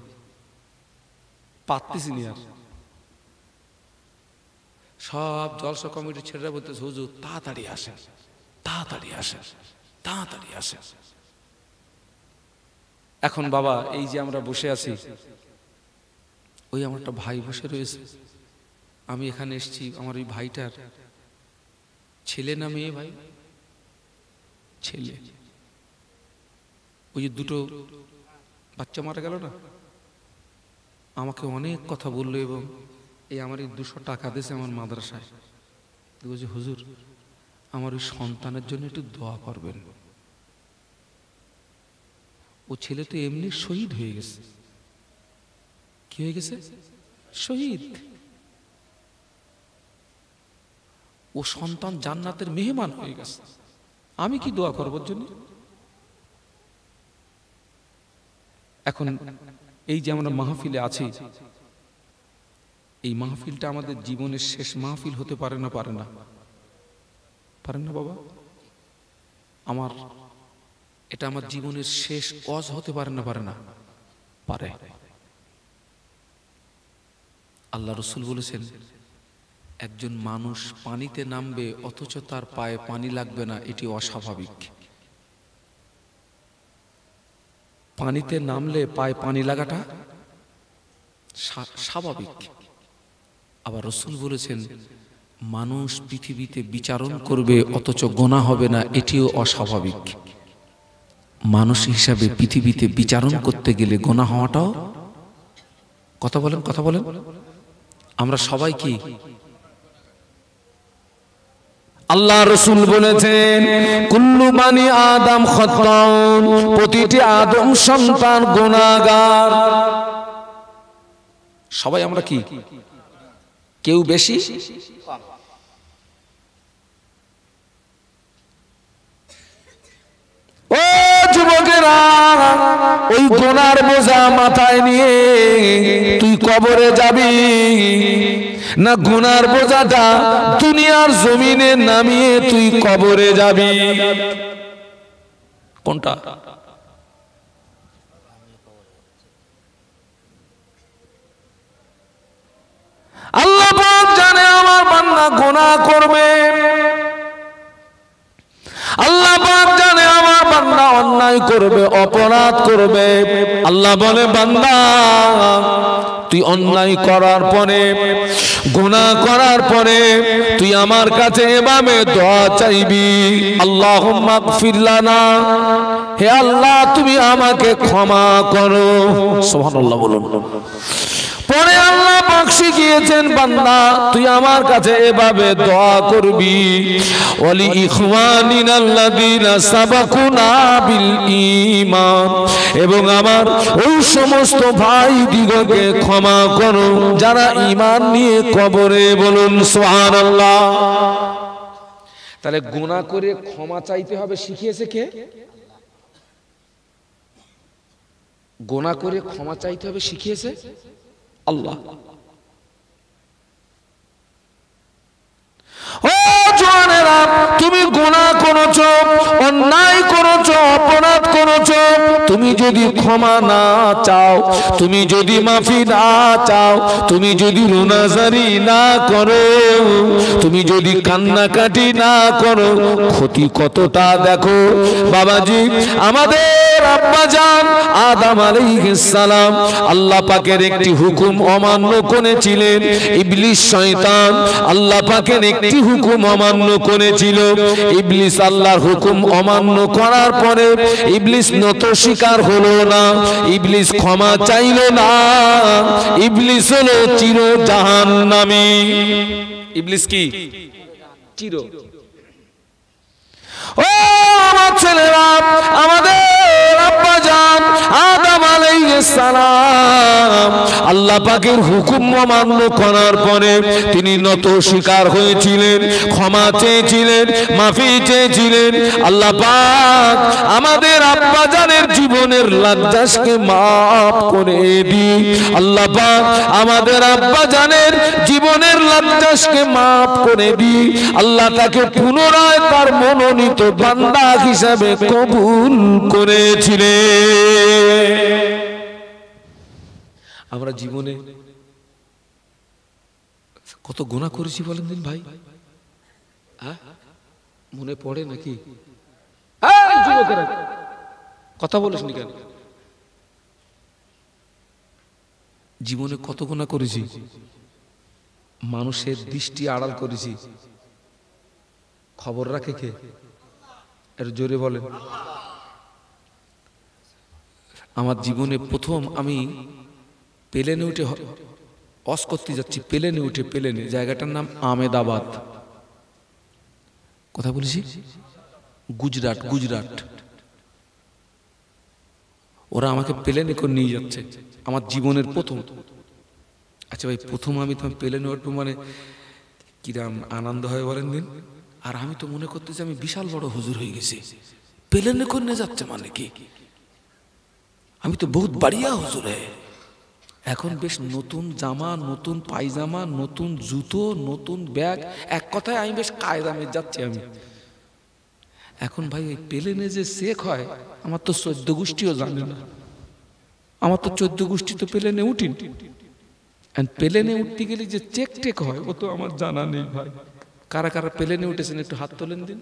পারতেছি না। আর সব জলসা কমিটির ছেলেরা বলতেছে হুজুর তাড়াতাড়ি আসেন, তাড়াতাড়ি আসেন, তাড়াতাড়ি আসেন। এখন বাবা এই যে আমরা বসে আছি, ওই আমার একটা ভাই বসে রয়েছে, আমি এখানে এসেছি, আমার ওই ভাইটার ছেলে না মেয়ে ভাই? ছেলে। ওই যে 2 বাচ্চা মারা গেল না, আমাকে অনেক কথা বললো, এবং এই আমার এই 200 টাকা দিয়েছে আমার মাদ্রাসায়। বলছি হুজুর আমার ওই সন্তানের জন্য একটু দোয়া করবেন। ও ছেলে তো এমনি শহীদ হয়ে গেছে। কি হয়ে গেছে? শহীদ। ও সন্তান জান্নাতের মেহমান হয়ে গেছে, আমি কি দোয়া করবার জন্য? এখন এই যে আমরা মাহফিলে আছি, এই মাহফিলটা আমাদের জীবনের শেষ মাহফিল হতে পারে না? পারে না? পারেন না বাবা? এটা আমার জীবনের শেষ ওয়াজ হতে পারে না? পারে না? পারে। আল্লাহ রাসূল বলেছেন একজন মানুষ পানিতে নামবে অথচ তার পায়ে পানি লাগবে না, এটি অস্বাভাবিক। পানিতে নামলে পায়ে পানি লাগাটা স্বাভাবিক। আবার রাসূল বলেছেন মানুষ পৃথিবীতে বিচারণ করবে অথচ গোনা হবে না, এটিও অস্বাভাবিক। মানুষ হিসাবে পৃথিবীতে বিচারণ করতে গেলে গোনা হওয়াটাও, কথা বলেন, কথা বলেন, আমরা সবাই কি? আল্লাহ রাসূল বলেছেন কুল্লু বানি আদম খাত্তাউন, প্রতিটি আদম সন্তান গুনাহগার। সবাই আমরা কি? কেউ বেশি, ও যুবকেরা, ওই গুনার বোঝা মাথায় নিয়ে তুই কবরে যাবি না গুনার বোঝাটা দুনিয়ার জমিনে নামিয়ে তুই কবরে যাবি? কোনটা? আল্লাহ পাক জানে আমার বান্দা গুনাহ করবে, আল্লাহ পাক জানে আমার বান্দা অন্যায় করবে, অপরাধ করবে। আল্লাহ বলে বান্দা তুই অন্যায় করার পরে, গুনাহ করার পরে তুই আমার কাছে এভাবে দোয়া চাইবি, আল্লাহুম্মা গফির লানা, হে আল্লাহ তুমি আমাকে ক্ষমা করো। সুবহানাল্লাহ বলুন। পরে আল্লাহ পাক শিখিয়েছেন বান্দা তুই আমার কাছে এভাবে দোয়া করবি, ওয়ালি ইখওয়ানিনাল্লাযীনা সাবাকুনা বিল ঈমান, এবং আমার ওই সমস্ত ভাই দিগকে ক্ষমা করো যারা ঈমান নিয়ে কবরে, বলুন সুবহানাল্লাহ। তাহলে গুনাহ করে ক্ষমা চাইতে হবে শিখিয়েছে কে? গুনাহ করে ক্ষমা চাইতে হবে শিখিয়েছে আল্লাহ। ও জওয়ানেরা, তুমি গুনাহ করেছো, অন্যায় করেছো, অপরাধ করেছো, তুমি যদি ক্ষমা না চাও, তুমি যদি মাফি না চাও, তুমি যদি রোনাজারি না করো, তুমি যদি কান্নাকাটি না করো, ক্ষতি কতটা দেখো বাবাজি। আমাদের আব্বাজান আদম আলাইহিস সালাম আল্লাহ পাকের একটি হুকুম অমান্য করেছিলেন। ইবলিস শয়তান আল্লাহ পাকের একটি হুকুম অমান্য করেছিল। ইবলিস আল্লাহর হুকুম অমান্য করার পরে ইবলিস নত স্বীকার হলো না, ইবলিস ক্ষমা চাইল না। ইবলিস হলো চির জাহান্নামী। ইবলিস কি? চির। ও আমার ছেলেরা, আমাদের আব্বাজান আদম আলাইহিস সালাম আল্লাহ পাকের হুকুম অমান্য করার পরে তিনি নত স্বীকার হয়েছিলেন, ক্ষমা চেয়েছিলেন, মাফি চেয়েছিলেন। আল্লাহ পাক আমাদের আব্বাজানের জীবনের লজ্জাকে মাফ করে দিন। আল্লাহ পাক আমাদের আব্বাজানের জীবনের লজ্জাকে মাফ করে দিন। আল্লাহ তাকে পুনরায় তার মনোনীত বান্দা হিসাবে কবুল করেছিলেন। আমরা জীবনে কত গুনাহ করেছি বলেন দিন ভাই, মনে পড়ে নাকি? যুবকেরা কথা বলিস নি কেন? জীবনে কত গুনাহ করেছি, মানুষের দৃষ্টি আড়াল করেছি, খবর রাখে কে? এর জোরে বলেন। আমার জীবনে প্রথম আমি প্লেনে উঠে অস করতে যাচ্ছি, প্লেনে উঠে, প্লেনে জায়গাটার নাম আমেদাবাদ, কথা বলেছি, গুজরাট। গুজরাট ওরা আমাকে প্লেনে করে নিয়ে যাচ্ছে, আমার জীবনের প্রথম। আচ্ছা ভাই, প্রথম আমি তোমার প্লেনে উঠবো মানে কিরাম আনন্দ হয় বলেন দিন। আর আমি তো মনে করতেছি আমি বিশাল বড় হুজুর হয়ে গেছি, প্লেনে করে নিয়ে যাচ্ছে মানে কি, আমি তো বহুত বাড়িয়া হুজুর। এখন বেশ নতুন জামা, নতুন পায়জামা, নতুন জুতো, নতুন ব্যাগ, এক কথায় আমি বেশ কায়দামে যাচ্ছি আমি। এখন ভাই ওই প্লেনে যে শেখ হয়, আমার তো 14 গোষ্ঠীও জানে না, আমার তো 14 গোষ্ঠী তো প্লেনে উঠিন। প্লেনে উঠতে গেলে যে চেক টেক হয় ও তো আমার জানা নেই ভাই। কারা কারা প্লেনে উঠেছেন একটু হাত তোলেন দিন।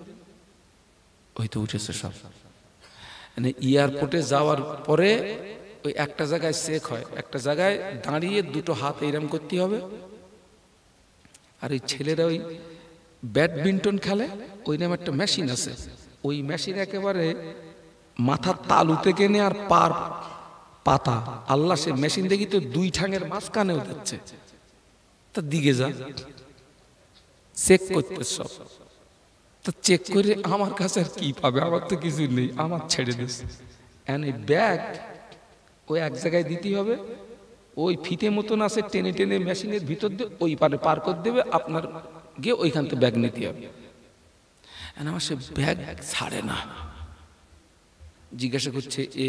ওই তো উঠেছে সব। এয়ারপোর্টে যাওয়ার পরে ওই একটা জায়গায় চেক হয়, একটা জায়গায় দাঁড়িয়ে দুটো হাত এইরকম করতে হবে। আর এই ছেলেরা ওই ব্যাডমিন্টন খেলে, ওই নামে একটা মেশিন আছে, ওই মেশিন একেবারে মাথার তালু থেকে নে আর পার পাতা, আল্লাহ সে মেশিন দেখি তো 2 ঠাঙের মাঝখানেও যাচ্ছে। তা দিকে যা চেক করতে সব, তো চেক করে আমার কাছে আর কি পাবে, আমার তো কিছু নেই, আমার ছেড়ে দিচ্ছে। ব্যাগ ওই এক জায়গায় দিতে হবে, ওই ফিতে মতন আছে, টেনে টেনে মেশিনের ভিতর দিয়ে ওই পারে পার করে দেবে, আপনার গিয়ে ওইখান থেকে ব্যাগ নিতে হবে। আমার সে ব্যাগ ছাড়ে না। জিজ্ঞাসা করছে এ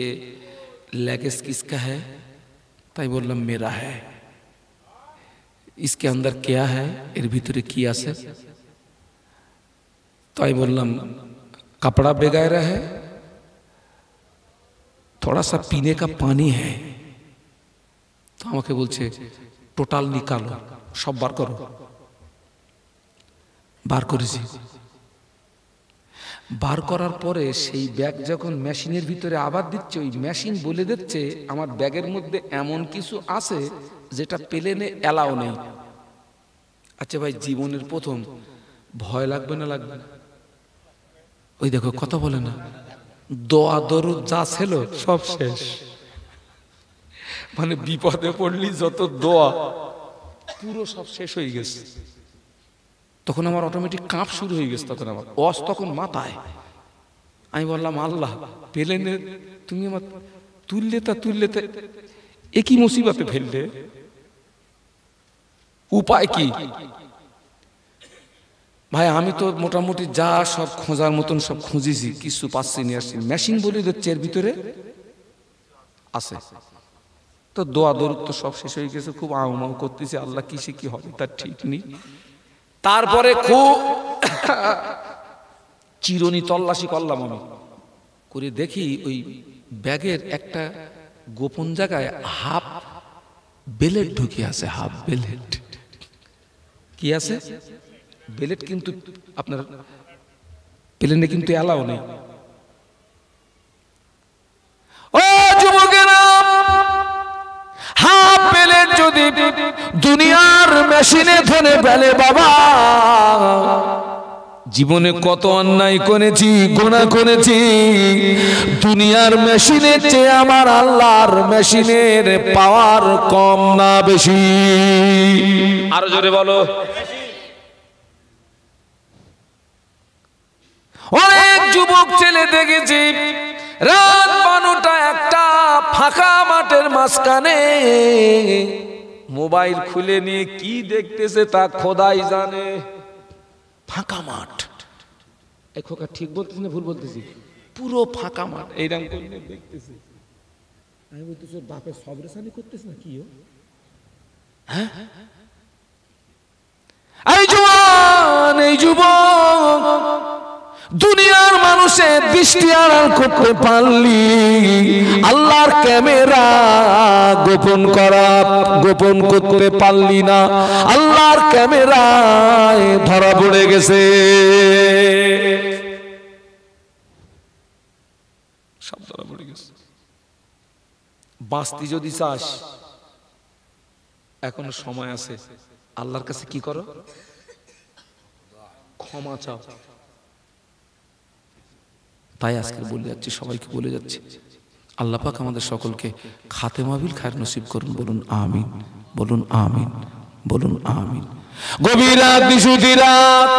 लगेज किसका है? তাই বললাম मेरा है। इसके अंदर क्या है? এর ভিতরে কি আছে? তাই বললাম कपड़ा वगैरह है, थोड़ा सा पीने का पानी है। तो আমাকে বলছে টোটাল নিকালো, সব বার করো। বার করেছি। বার করার পরে সেই ব্যাগ যখন মেশিনের ভিতরে আবার দিচ্ছে, ওই মেশিন বলে দিচ্ছে আমার ব্যাগের মধ্যে এমন কিছু আছে যেটা প্লেনে এলাও নেই। আচ্ছা ভাই, জীবনের প্রথম ভয় লাগবে না লাগবে না? ওই দেখো কথা বলে না, দোয়া দরুদ যা ছিল সব শেষ। মানে বিপদে পড়লি যত দোয়া পুরো সব শেষ হয়ে গেছে। তখন আমার অটোমেটিক কাঁপ শুরু হয়ে গেছে, তখন আমার অস তখন মাথায়। আমি বললাম আল্লাহ, প্লেনে তুমি আমার তুললে তা একই মুসিবতে ফেললে, উপায় কি? ভাই আমি তো মোটামুটি যা সব খোঁজার মতন সব খুঁজেছি, কিছু পাচ্ছি নি। আসছি মেশিন বলে দিচ্ছে এর ভিতরে আছে। তো দোয়া দরুদ তো সব শেষ হয়ে গেছে, খুব আউমাউ করতেছি, আল্লাহ কিসে কি হবে তার ঠিক নেই। তারপরে খুব চিরুনি তল্লাশি করলাম আমি, করে দেখি ওই ব্যাগের একটা গোপন জায়গায় হাফ বেলেট ঢুকে আছে। হাফ বেলেট কি আছে? বেলেট কিন্তু আপনার প্লেনে কিন্তু এলাও নেই। যদি দুনিয়ার মেশিনে ধরে ফেলে বাবা, জীবনে কত অন্যায় করেছি, গুনাহ করেছি, দুনিয়ার মেশিনের চেয়ে আমার আল্লাহর মেশিনের পাওয়ার কম না বেশি? আরো জোরে বলো। অনেক যুবক ছেলে দেখেছি রাত 12টা একটা ফাঁকা মাঠের মাঝখানে মোবাইল খুলে নিয়ে কি দেখতেছে তা খোদাই জানে। ফাঁকা মাঠ, এই খোকা ঠিক বলতেছি না ভুল বলতেছি? পুরো ফাঁকা মাঠ, এইরকম করে দেখতেছে। আমি বলতেছি বাপের সবরেসানি করতেছে না কি? হ্যাঁ, এই জওয়ান, এই যুবক, দুনিয়ার মানুষের দৃষ্টি আড়াল করতে পারলি, আল্লাহর ক্যামেরা গোপন করতে পারলি না। আল্লাহর ক্যামেরায় ধরা পড়ে গেছে। সব ধরা পড়ে গেছে। বাঁচতে যদি চাস এখনো সময় আছে, আল্লাহর কাছে কি করো? ক্ষমা চাও। তাই আজকে বলে যাচ্ছি, সবাইকে বলে যাচ্ছি, আল্লাহ পাক আমাদের সকলকে খাতেমা বিল খায়র নসিব করুন। বলুন আমিন, বলুন আমিন, বলুন আমিন। গভীর রাত, নিশুতি রাত,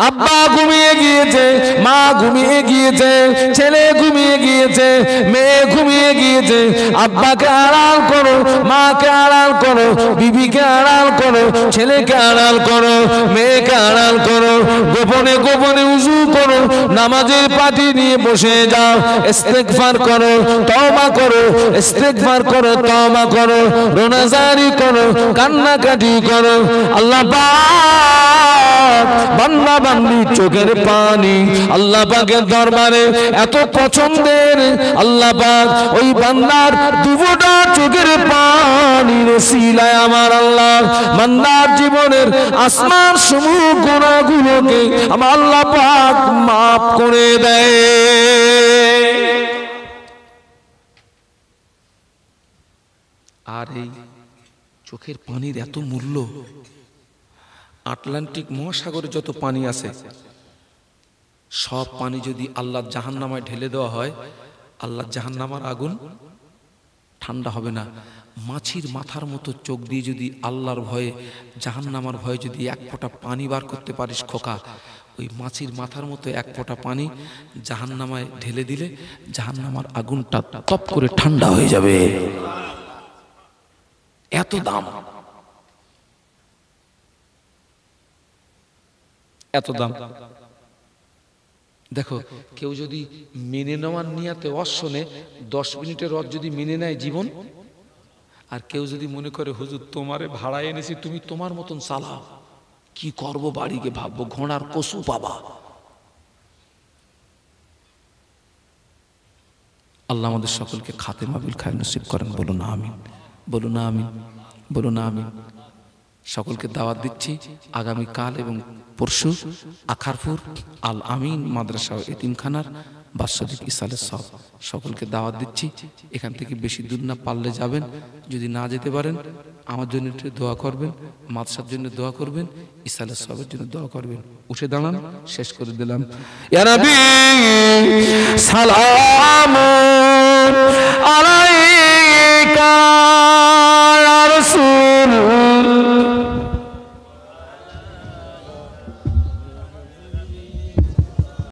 আব্বা ঘুমিয়ে গিয়েছে, মা ঘুমিয়ে গিয়েছে, ছেলে ঘুমিয়ে গিয়েছে, মেয়ে ঘুমিয়ে গিয়েছে। আব্বাকে আড়াল করো, মাকে আড়াল করো, বিবিকে আড়াল করো, ছেলেকে আড়াল করো, মেয়েকে আড়াল করো। গোপনে গোপনে উযু করো, নামাজের পাটি নিয়ে বসে যাও, ইস্তেগফার করো, তওবা করো, ইস্তেগফার করো, তওবা করো, রোনাজারি করো, কান্নাকাটি করো। আল্লাহ পাক বান্দা বান্দি চোখের পানি আল্লাহ পাকের দরবারে এত পছন্দের, আল্লাহ পাক ওই বান্দার দুফোঁটা চোখের পানির ওসিলায় আমার আল্লাহ বান্দার জীবনের আসমান সমূহ গুনাহগুলোকে আমার আল্লাহ পাক মাফ করে দেয়। আর এই চোখের পানির এত মূল্য, আটলান্টিক মহাসাগরে যত পানি আছে সব পানি যদি আল্লাহর জাহান্নামায় ঢেলে দেওয়া হয়, আল্লাহর জাহান্নামার আগুন ঠান্ডা হবে না। মাছির মাথার মতো চোখ দিয়ে যদি আল্লাহর ভয়ে, জাহান্নামার ভয়ে যদি এক ফোঁটা পানি বার করতে পারিস খোকা, ওই মাছির মাথার মতো এক ফোঁটা পানি জাহান্নামায় ঢেলে দিলে জাহান্নামার আগুনটা তপ করে ঠান্ডা হয়ে যাবে। এত দাম, এত দাম। দেখো, কেউ যদি মেনে নেওয়ার নিয়াতে অশ্বনে 10 মিনিটের রথ যদি মেনে নেয় জীবন, আর কেউ যদি মনে করে হুজুর তোমারে ভাড়া এনেছি, তুমি তোমার মতন চালাও, কি করব বাড়ি গিয়ে ভাববো, ঘোড়ার কসু পাবা। আল্লাহ আমাদের সকলকে খাতেমা বিল খায়র নসিব করেন। বলুন আমিন, বলুন আমিন, বলুন আমিন। সকলকে দাওয়াত দিচ্ছি আগামী কাল এবং পরশু আখারপুর আল আমিন মাদ্রাসা ও এতিমখানার বাৎসরিক ইসালের সব সকলকে দাওয়াত দিচ্ছি। এখান থেকে বেশি দূর না, পারলে যাবেন, যদি না যেতে পারেন আমার জন্য একটু দোয়া করবেন, মাদ্রাসার জন্য দোয়া করবেন, ইসালের সবের জন্য দোয়া করবেন। উঠে দাঁড়ান, শেষ করে দিলাম। ইয়া নবী সালাম